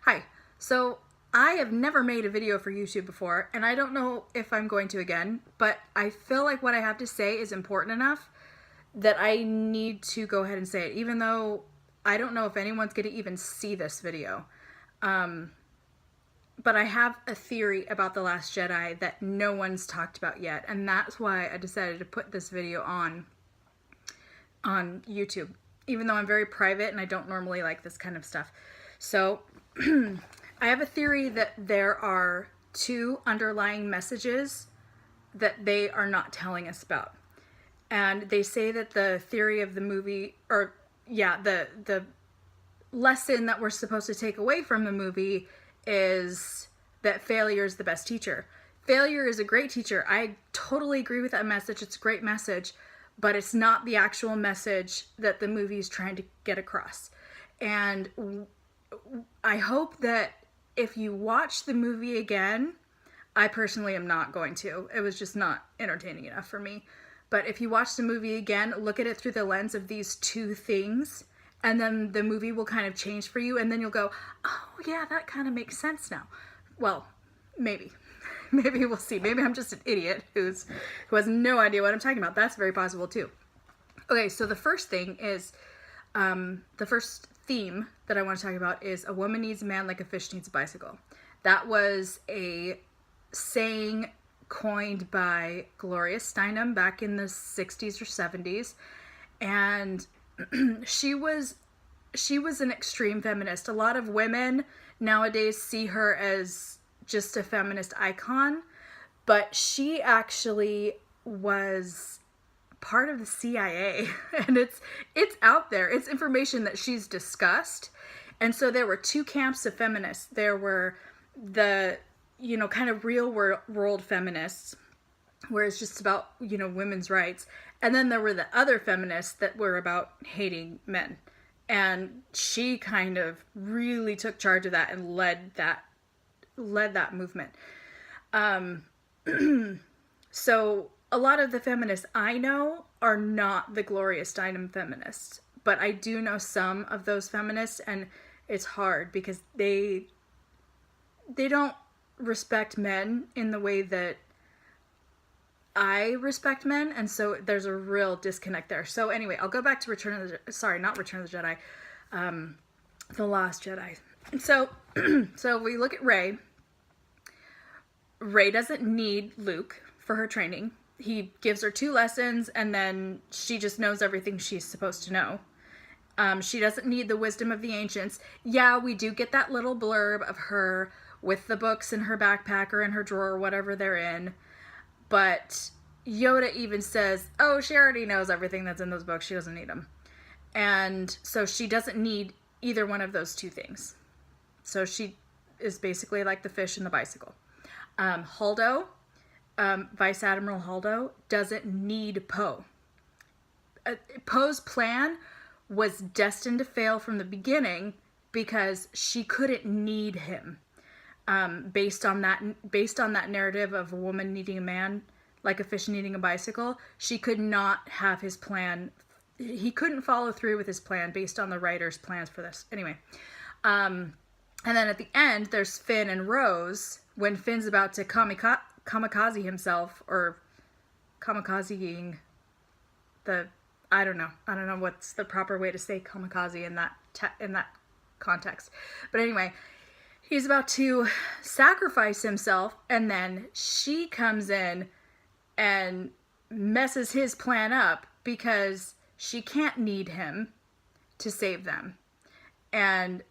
Hi. So I have never made a video for YouTube before, and I don't know if I'm going to again, but I feel like what I have to say is important enough that I need to go ahead and say it, even though I don't know if anyone's going to even see this video. But I have a theory about The Last Jedi that no one's talked about yet, and that's why I decided to put this video on YouTube, even though I'm very private and I don't normally like this kind of stuff. So I have a theory that there are two underlying messages that they are not telling us about. And they say that the theory of the movie, or yeah, the lesson that we're supposed to take away from the movie is that failure is the best teacher. Failure is a great teacher. I totally agree with that message. It's a great message, but it's not the actual message that the movie is trying to get across. And I hope that if you watch the movie again, I personally am not going to. It was just not entertaining enough for me. But if you watch the movie again, look at it through the lens of these two things, and then the movie will kind of change for you, and then you'll go, oh yeah, that kind of makes sense now. Well, maybe. Maybe we'll see. Maybe I'm just an idiot who has no idea what I'm talking about. That's very possible too. Okay, so the first thing is, the first theme that I want to talk about is a woman needs a man like a fish needs a bicycle. That was a saying coined by Gloria Steinem back in the 60s or 70s. And she was an extreme feminist. A lot of women nowadays see her as just a feminist icon, but she actually was part of the CIA, and it's out there. It's information that she's discussed. And so there were two camps of feminists. There were the, kind of real world feminists, where it's just about, women's rights. And then there were the other feminists that were about hating men. And she kind of really took charge of that and led that movement. So a lot of the feminists I know are not the Gloria Steinem feminists, but I do know some of those feminists, and it's hard because they don't respect men in the way that I respect men, and so there's a real disconnect there. So anyway, I'll go back to not Return of the Jedi, The Last Jedi. So, so we look at Rey. Rey doesn't need Luke for her training. He gives her 2 lessons, and then she just knows everything she's supposed to know. She doesn't need the wisdom of the ancients. Yeah, we do get that little blurb of her with the books in her backpack or in her drawer, or whatever they're in. But Yoda even says, oh, she already knows everything that's in those books. She doesn't need them. And so she doesn't need either one of those 2 things. So she is basically like the fish and the bicycle. Holdo, Vice Admiral Holdo, doesn't need Poe. Poe's plan was destined to fail from the beginning because she couldn't need him. Based on that narrative of a woman needing a man like a fish needing a bicycle, she could not have his plan. He couldn't follow through with his plan based on the writer's plans for this. Anyway, and then at the end, there's Finn and Rose when Finn's about to kamikaze himself, or kamikazeing I don't know what's the proper way to say kamikaze in that context. But anyway, he's about to sacrifice himself, and then she comes in and messes his plan up because she can't need him to save them. And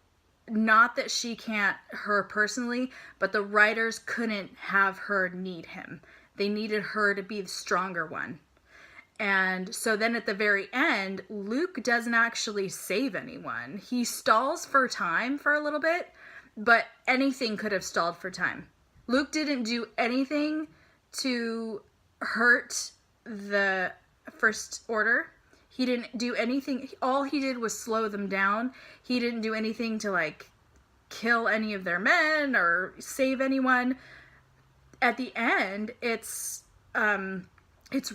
not that she can't, her personally, but the writers couldn't have her need him. They needed her to be the stronger one. And so then at the very end, Luke doesn't actually save anyone. He stalls for time for a little bit, but anything could have stalled for time. Luke didn't do anything to hurt the First Order. He didn't do anything. All he did was slow them down. He didn't do anything to, kill any of their men or save anyone. At the end, it's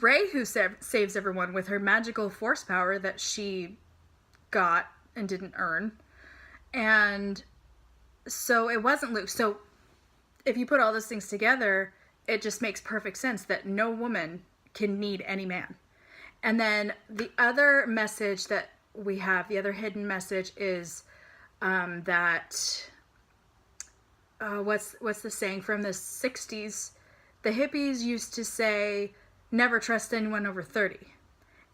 Rey who saves everyone with her magical force power that she got and didn't earn. And so it wasn't Luke. So if you put all those things together, it just makes perfect sense that no woman can need any man. And then the other message that we have, the other hidden message is that what's the saying from the 60s? The hippies used to say, never trust anyone over 30.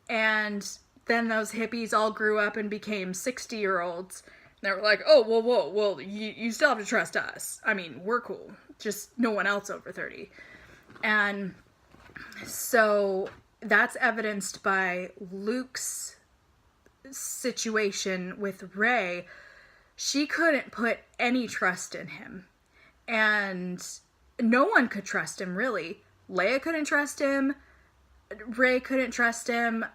And then those hippies all grew up and became 60-year-olds. They were like, oh, well, you still have to trust us. I mean, we're cool. Just no one else over 30. And so that's evidenced by Luke's situation with Rey. She couldn't put any trust in him. And no one could trust him, really. Leia couldn't trust him. Rey couldn't trust him.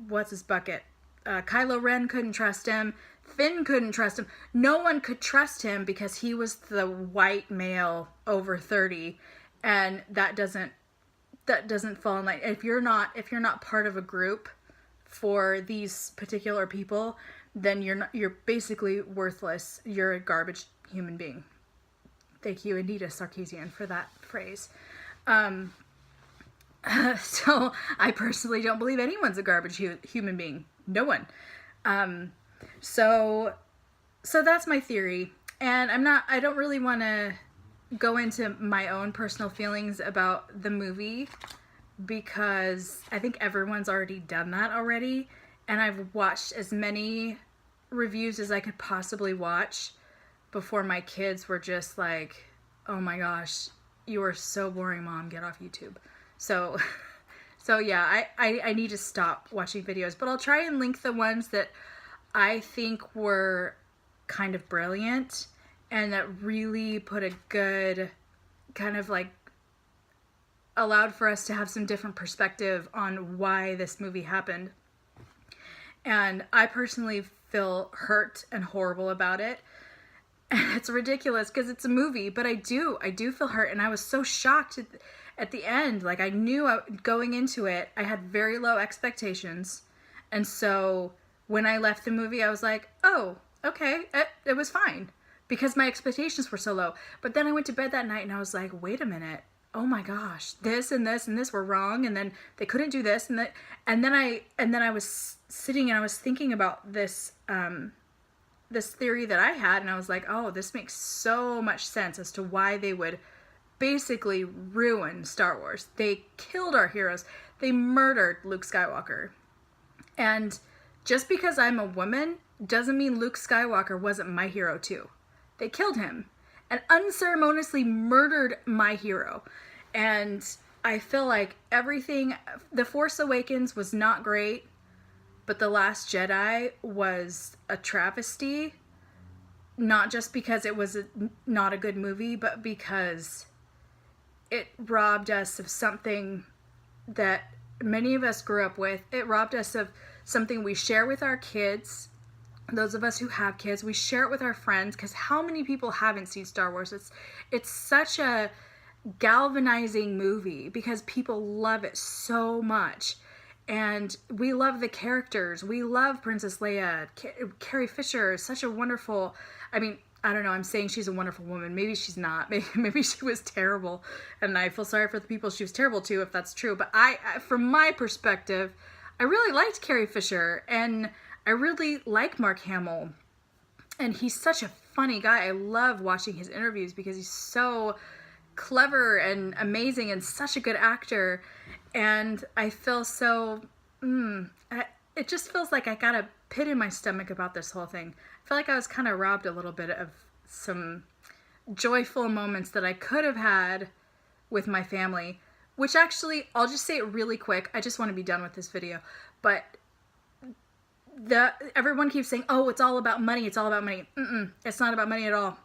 What's his bucket? Kylo Ren couldn't trust him. Finn couldn't trust him. No one could trust him because he was the white male over 30, and that doesn't fall in line. If you're not part of a group for these particular people, then you're basically worthless. You're a garbage human being. Thank you, Anita Sarkeesian, for that phrase. So I personally don't believe anyone's a garbage human being. No one. So that's my theory. And I don't really want to go into my own personal feelings about the movie because I think everyone's already done that already. And I've watched as many reviews as I could possibly watch before my kids were just like, oh my gosh, you are so boring, Mom, get off YouTube. So yeah, I need to stop watching videos, but I'll try and link the ones that I think were kind of brilliant and that really put a good kind of like allowed for us to have some different perspective on why this movie happened. And I personally feel hurt and horrible about it. And it's ridiculous because it's a movie, but I do feel hurt. And I was so shocked at the end. Like I knew going into it, I had very low expectations. And so when I left the movie, I was like, oh, okay, it was fine because my expectations were so low. But then I went to bed that night and I was like, wait a minute. Oh my gosh, this and this and this were wrong. And then they couldn't do this and that. And then I was sitting and I was thinking about this, this theory that I had, and I was like, oh, this makes so much sense as to why they would basically ruin Star Wars. They killed our heroes. They murdered Luke Skywalker. And just because I'm a woman doesn't mean Luke Skywalker wasn't my hero too. They killed him and unceremoniously murdered my hero. And I feel like everything, The Force Awakens was not great, but The Last Jedi was a travesty, not just because it was not a good movie, but because it robbed us of something that many of us grew up with. It robbed us of something we share with our kids. Those of us who have kids, we share it with our friends, because how many people haven't seen Star Wars? It's such a galvanizing movie because people love it so much. And we love the characters. We love Princess Leia. Carrie Fisher is such a wonderful, I mean, I don't know, I'm saying she's a wonderful woman. Maybe she's not. Maybe she was terrible. And I feel sorry for the people she was terrible to if that's true. But I from my perspective, I really liked Carrie Fisher. And I really like Mark Hamill. And he's such a funny guy. I love watching his interviews because he's so clever and amazing and such a good actor. And I feel so, it just feels like I got a pit in my stomach about this whole thing. I feel like I was kind of robbed a little bit of some joyful moments that I could have had with my family, which actually, I'll just say it really quick. I just want to be done with this video. But everyone keeps saying, oh, it's all about money. It's all about money. It's not about money at all.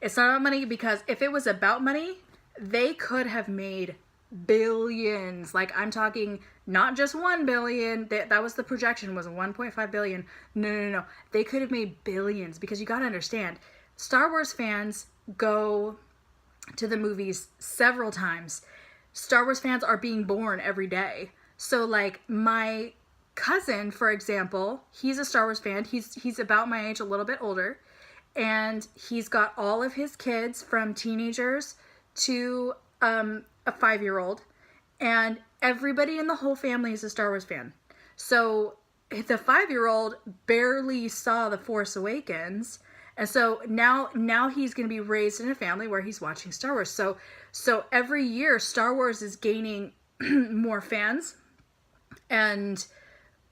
It's not about money because if it was about money, they could have made billions. Like, I'm talking not just 1 billion. That was the projection, was 1.5 billion. No. They could have made billions because you got to understand, Star Wars fans go to the movies several times. Star Wars fans are being born every day. So like my cousin, for example, he's a Star Wars fan. He's about my age, a little bit older. and he's got all of his kids from teenagers to a 5-year-old, and everybody in the whole family is a Star Wars fan. So the 5-year-old barely saw The Force Awakens, and so now he's going to be raised in a family where he's watching Star Wars. So every year Star Wars is gaining more fans, and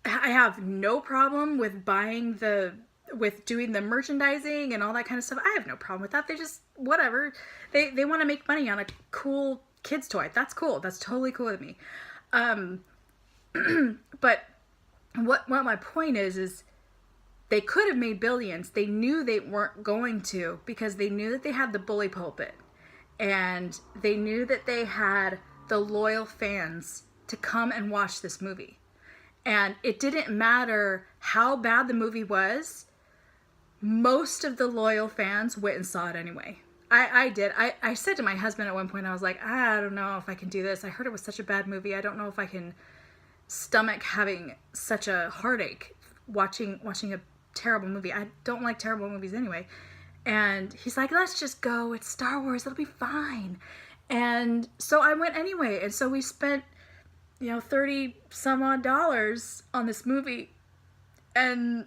I have no problem with doing the merchandising and all that kind of stuff. I have no problem with that. They just, whatever. They want to make money on a cool kid's toy. That's cool. That's totally cool with me. But what my point is they could have made billions. They knew they weren't going to, because they knew that they had the bully pulpit, and they knew that they had the loyal fans to come and watch this movie. And it didn't matter how bad the movie was. Most of the loyal fans went and saw it anyway. I did. I said to my husband at one point, I was like, I don't know if I can do this. I heard it was such a bad movie. I don't know if I can stomach having such a heartache watching a terrible movie. I don't like terrible movies anyway. And he's like, let's just go. It's Star Wars. It'll be fine. And so I went anyway. And so we spent, 30 some odd dollars on this movie. And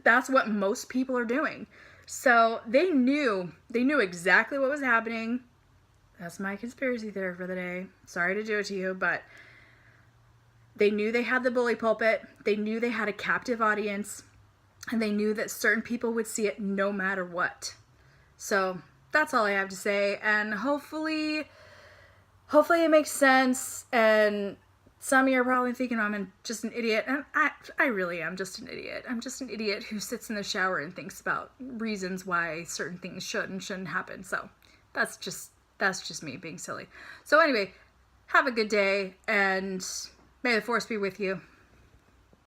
that's what most people are doing. So they knew exactly what was happening. That's my conspiracy theory for the day. Sorry to do it to you, but they knew they had the bully pulpit. They knew they had a captive audience, and they knew that certain people would see it no matter what. So that's all I have to say. And hopefully it makes sense. And some of you are probably thinking I'm just an idiot, and I really am just an idiot. I'm just an idiot who sits in the shower and thinks about reasons why certain things should and shouldn't happen. So that's just me being silly. So anyway, have a good day, and may the Force be with you.